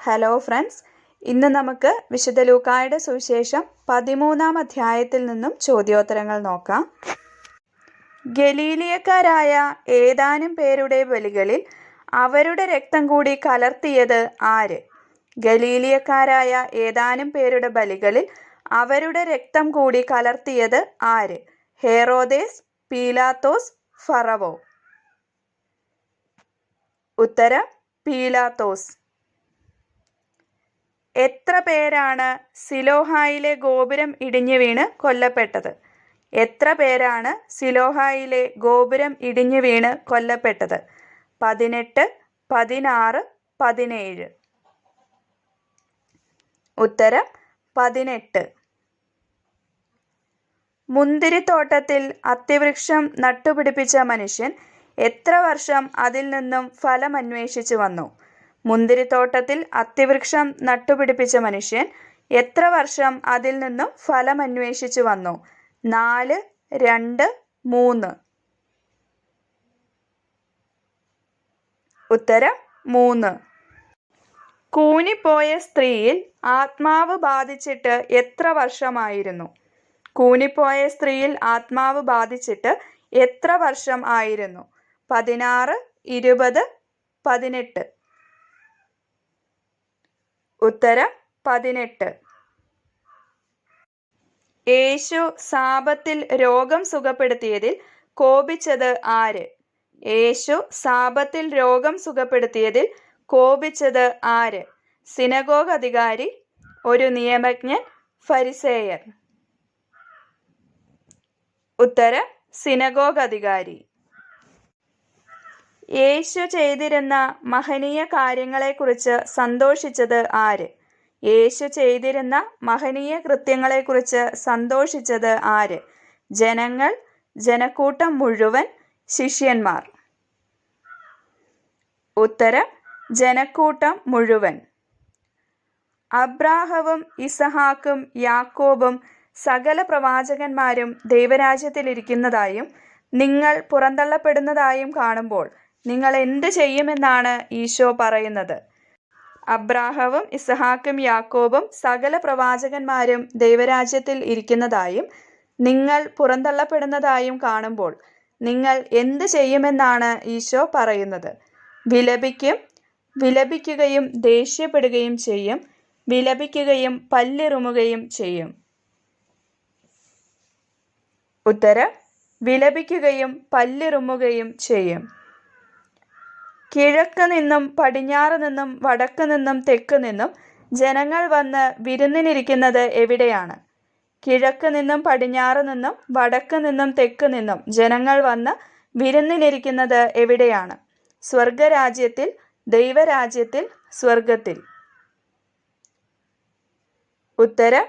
Hello friends, ഇന്ന് നമുക്ക് വിശുദ്ധ ലൂക്കായുടെ സുവിശേഷം 13-ാം അധ്യായത്തിൽ നിന്നും ചോദ്യോത്തരങ്ങൾ നോക്കാം. ഗലീലിയക്കാരായ ഏതാനും പേരുടെ ബലികളിൽ അവരുടെ രക്തം കൂടി കലർത്തിയത് ആര്? ഗലീലിയക്കാരായ ഏതാനും പേരുടെ ബലികളിൽ അവരുടെ രക്തം കൂടി കലർത്തിയത് ആര്? ഹെറോദേസ്, പീലാത്തോസ്, ഫറവോ? ഉത്തരം പീലാത്തോസ്. എത്ര പേരാണ് സിലോഹായിലെ ഗോപുരം ഇടിഞ്ഞു വീണ് കൊല്ലപ്പെട്ടത്? എത്ര പേരാണ് സിലോഹായിലെ ഗോപുരം ഇടിഞ്ഞു വീണ് കൊല്ലപ്പെട്ടത്? 18, 16, 17. ഉത്തരം 18. മുന്തിരിത്തോട്ടത്തിൽ അത്തിവൃക്ഷം നട്ടുപിടിപ്പിച്ച മനുഷ്യൻ എത്ര വർഷം അതിൽ നിന്നും ഫലം അന്വേഷിച്ചു വന്നു? മുന്തിരിത്തോട്ടത്തിൽ അത്തിവൃക്ഷം നട്ടുപിടിപ്പിച്ച മനുഷ്യൻ എത്ര വർഷം അതിൽ നിന്നും ഫലം അന്വേഷിച്ചു വന്നു? 4, 2, 3. ഉത്തരം 3. കൂനിപ്പോയ സ്ത്രീയിൽ ആത്മാവ് ബാധിച്ചിട്ട് എത്ര വർഷമായിരുന്നു? കൂനിപ്പോയ സ്ത്രീയിൽ ആത്മാവ് ബാധിച്ചിട്ട് എത്ര വർഷം ആയിരുന്നു? 16, 20, 18. ഉത്തരം 18. യേശു സാബത്തിൽ രോഗം സുഖപ്പെടുത്തിയതിൽ കോപിച്ചത് ആര്? യേശു സാബത്തിൽ രോഗം സുഖപ്പെടുത്തിയതിൽ കോപിച്ചത് ആര്? സിനഗോഗ് അധികാരി, ഒരു നിയമജ്ഞൻ, ഫരിസേയർ? ഉത്തരം സിനഗോഗ് അധികാരി. യേശു ചെയ്തിരുന്ന മഹനീയ കാര്യങ്ങളെക്കുറിച്ച് സന്തോഷിച്ചത് ആര്? യേശു ചെയ്തിരുന്ന മഹനീയ കൃത്യങ്ങളെക്കുറിച്ച് സന്തോഷിച്ചത് ആര്? ജനങ്ങൾ, ജനക്കൂട്ടം മുഴുവൻ, ശിഷ്യന്മാർ? ഉത്തരം ജനക്കൂട്ടം മുഴുവൻ. അബ്രാഹവും ഇസഹാക്കും യാക്കോബും സകല പ്രവാചകന്മാരും ദൈവരാജ്യത്തിലിരിക്കുന്നതായും നിങ്ങൾ പുറന്തള്ളപ്പെടുന്നതായും കാണുമ്പോൾ നിങ്ങൾ എന്ത് ചെയ്യുമെന്നാണ് ഈശോ പറയുന്നത്? അബ്രാഹവും ഇസഹാക്കും യാക്കോബും സകല പ്രവാചകന്മാരും ദൈവരാജ്യത്തിൽ ഇരിക്കുന്നതായും നിങ്ങൾ പുറന്തള്ളപ്പെടുന്നതായും കാണുമ്പോൾ നിങ്ങൾ എന്ത് ചെയ്യുമെന്നാണ് ഈശോ പറയുന്നത്? വിലപിക്കും, വിലപിക്കുകയും ദേഷ്യപ്പെടുകയും ചെയ്യും, വിലപിക്കുകയും പല്ലിറുമുകയും ചെയ്യും. ഉത്തരം വിലപിക്കുകയും പല്ലിറുമുകയും ചെയ്യും. കിഴക്ക് നിന്നും പടിഞ്ഞാറ് നിന്നും വടക്ക് നിന്നും തെക്ക് നിന്നും ജനങ്ങൾ വന്ന് വിരുന്നിനിരിക്കുന്നത് എവിടെയാണ്? കിഴക്ക് നിന്നും പടിഞ്ഞാറ് നിന്നും വടക്ക് നിന്നും തെക്ക് നിന്നും ജനങ്ങൾ വന്ന് വിരുന്നിനിരിക്കുന്നത് എവിടെയാണ്? സ്വർഗരാജ്യത്തിൽ, ദൈവരാജ്യത്തിൽ, സ്വർഗത്തിൽ? ഉത്തരം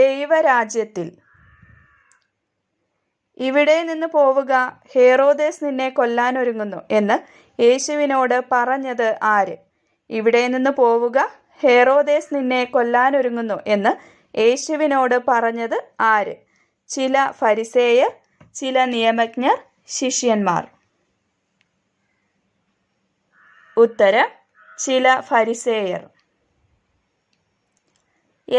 ദൈവരാജ്യത്തിൽ. ഇവിടെ നിന്ന് പോവുക, ഹെറോദേസ് നിന്നെ കൊല്ലാനൊരുങ്ങുന്നു എന്ന് യേശുവിനോട് പറഞ്ഞത് ആര്? ഇവിടെ നിന്ന് പോവുക, ഹെറോദേസ് നിന്നെ കൊല്ലാനൊരുങ്ങുന്നു എന്ന് യേശുവിനോട് പറഞ്ഞത് ആര്? ചില ഫരിസേയർ, ചില നിയമജ്ഞർ, ശിഷ്യന്മാർ? ഉത്തരം ചില ഫരിസേയർ.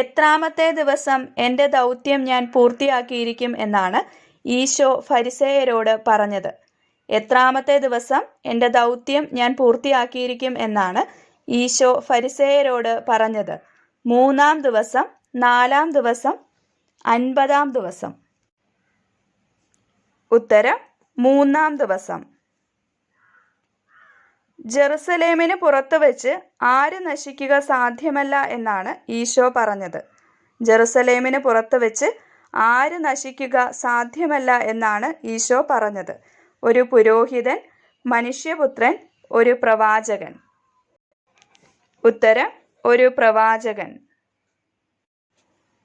എത്രാമത്തെ ദിവസം എൻ്റെ ദൗത്യം ഞാൻ പൂർത്തിയാക്കിയിരിക്കും എന്നാണ് ഈശോ ഫരിസേയരോട് പറഞ്ഞത്? എത്രാമത്തെ ദിവസം എൻ്റെ ദൗത്യം ഞാൻ പൂർത്തിയാക്കിയിരിക്കും എന്നാണ് ഈശോ ഫരിസേയരോട് പറഞ്ഞത്? 3-ാം ദിവസം, 4-ാം ദിവസം, 50-ാം ദിവസം? ഉത്തരം 3-ാം ദിവസം. ജെറുസലേമിന് പുറത്തു വെച്ച് ആര് നശിക്കുക സാധ്യമല്ല എന്നാണ് ഈശോ പറഞ്ഞത്? ജെറുസലേമിന് പുറത്തു വെച്ച് ആര് നശിക്കുക സാധ്യമല്ല എന്നാണ് ഈശോ പറഞ്ഞത്? ഒരു പുരോഹിതൻ, മനുഷ്യപുത്രൻ, ഒരു പ്രവാചകൻ? ഉത്തരം ഒരു പ്രവാചകൻ.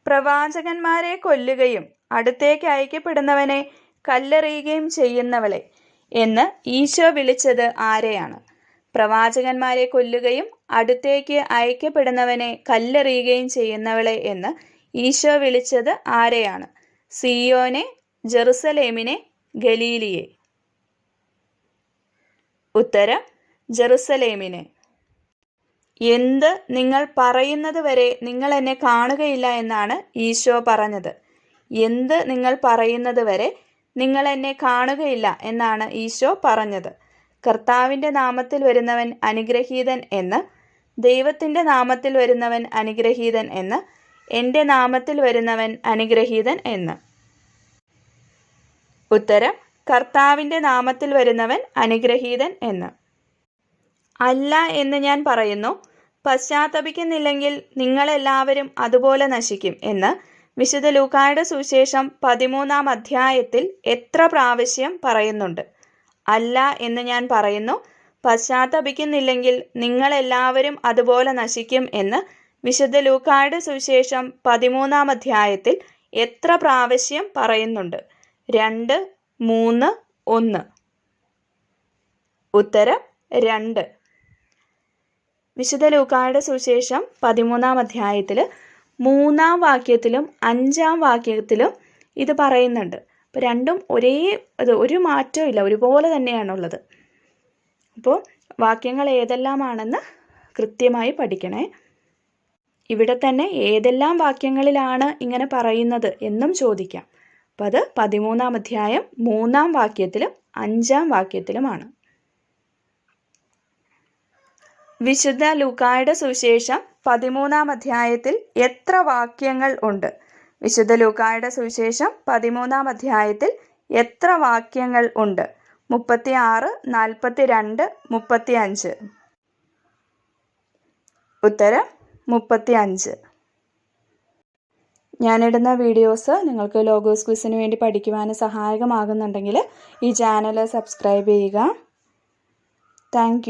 പ്രവാചകന്മാരെ കൊല്ലുകയും അടുത്തേക്ക് അയക്കപ്പെടുന്നവനെ കല്ലെറിയുകയും ചെയ്യുന്നവളെ എന്ന് ഈശോ വിളിച്ചത് ആരെയാണ്? പ്രവാചകന്മാരെ കൊല്ലുകയും അടുത്തേക്ക് അയക്കപ്പെടുന്നവനെ കല്ലെറിയുകയും ചെയ്യുന്നവളെ എന്ന് ഈശോ വിളിച്ചത് ആരെയാണ്? സിയോനെ, ജെറുസലേമിനെ, ഗലീലിയെ? ഉത്തരം ജെറുസലേമിനെ. എന്ത് നിങ്ങൾ പറയുന്നത് വരെ നിങ്ങൾ എന്നെ കാണുകയില്ല എന്നാണ് ഈശോ പറഞ്ഞത്. എന്ത് നിങ്ങൾ പറയുന്നത് വരെ നിങ്ങൾ എന്നെ കാണുകയില്ല എന്നാണ് ഈശോ പറഞ്ഞത്. കർത്താവിൻ്റെ നാമത്തിൽ വരുന്നവൻ അനുഗ്രഹീതൻ എന്ന്, ദൈവത്തിൻ്റെ നാമത്തിൽ വരുന്നവൻ അനുഗ്രഹീതൻ എന്ന്, എൻ്റെ നാമത്തിൽ വരുന്നവൻ അനുഗ്രഹീതൻ എന്ന്. ഉത്തരം: കർത്താവിൻ്റെ നാമത്തിൽ വരുന്നവൻ അനുഗ്രഹീതൻ എന്ന്. അല്ല എന്ന് ഞാൻ പറയുന്നു, പശ്ചാത്തപിക്കുന്നില്ലെങ്കിൽ നിങ്ങളെല്ലാവരും അതുപോലെ നശിക്കും എന്ന് വിശുദ്ധ ലൂക്കായുടെ സുവിശേഷം 13-ാം അധ്യായത്തിൽ എത്ര പ്രാവശ്യം പറയുന്നുണ്ട്? അല്ല എന്ന് ഞാൻ പറയുന്നു, പശ്ചാത്തപിക്കുന്നില്ലെങ്കിൽ നിങ്ങളെല്ലാവരും അതുപോലെ നശിക്കും എന്ന് വിശുദ്ധ ലൂക്കായുടെ സുവിശേഷം 13-ാം അധ്യായത്തിൽ എത്ര പ്രാവശ്യം പറയുന്നുണ്ട്? 2, 3, 1. ഉത്തരം: 2. വിശുദ്ധ ലൂക്കായുടെ സുവിശേഷം 13-ാം അധ്യായത്തിൽ 3-ാം വാക്യത്തിലും 5-ാം വാക്യത്തിലും ഇത് പറയുന്നുണ്ട്. അപ്പോൾ രണ്ടും ഒരു മാറ്റവും ഇല്ല, ഒരുപോലെ തന്നെയാണുള്ളത്. അപ്പോൾ വാക്യങ്ങൾ ഏതെല്ലാമാണെന്ന് കൃത്യമായി പഠിക്കണേ. ഇവിടെ തന്നെ ഏതെല്ലാം വാക്യങ്ങളിലാണ് ഇങ്ങനെ പറയുന്നത് എന്നും ചോദിക്കാം. അപ്പോൾ അത് 13-ാം അധ്യായം 3-ാം വാക്യത്തിലും 5-ാം വാക്യത്തിലുമാണ്. വിശുദ്ധ ലൂക്കായുടെ സുവിശേഷം 13-ാം അധ്യായത്തിൽ എത്ര വാക്യങ്ങൾ ഉണ്ട്? വിശുദ്ധ ലൂക്കായുടെ സുവിശേഷം 13-ാം അധ്യായത്തിൽ എത്ര വാക്യങ്ങൾ ഉണ്ട്? 36, 42, 35. ഉത്തരം: 35. ഞാനിടുന്ന വീഡിയോസ് നിങ്ങൾക്ക് ലോഗോസ് ക്വിസിന് വേണ്ടി പഠിക്കുവാൻ സഹായകമാകുന്നുണ്ടെങ്കിൽ ഈ ചാനൽ സബ്സ്ക്രൈബ് ചെയ്യുക. Thank you.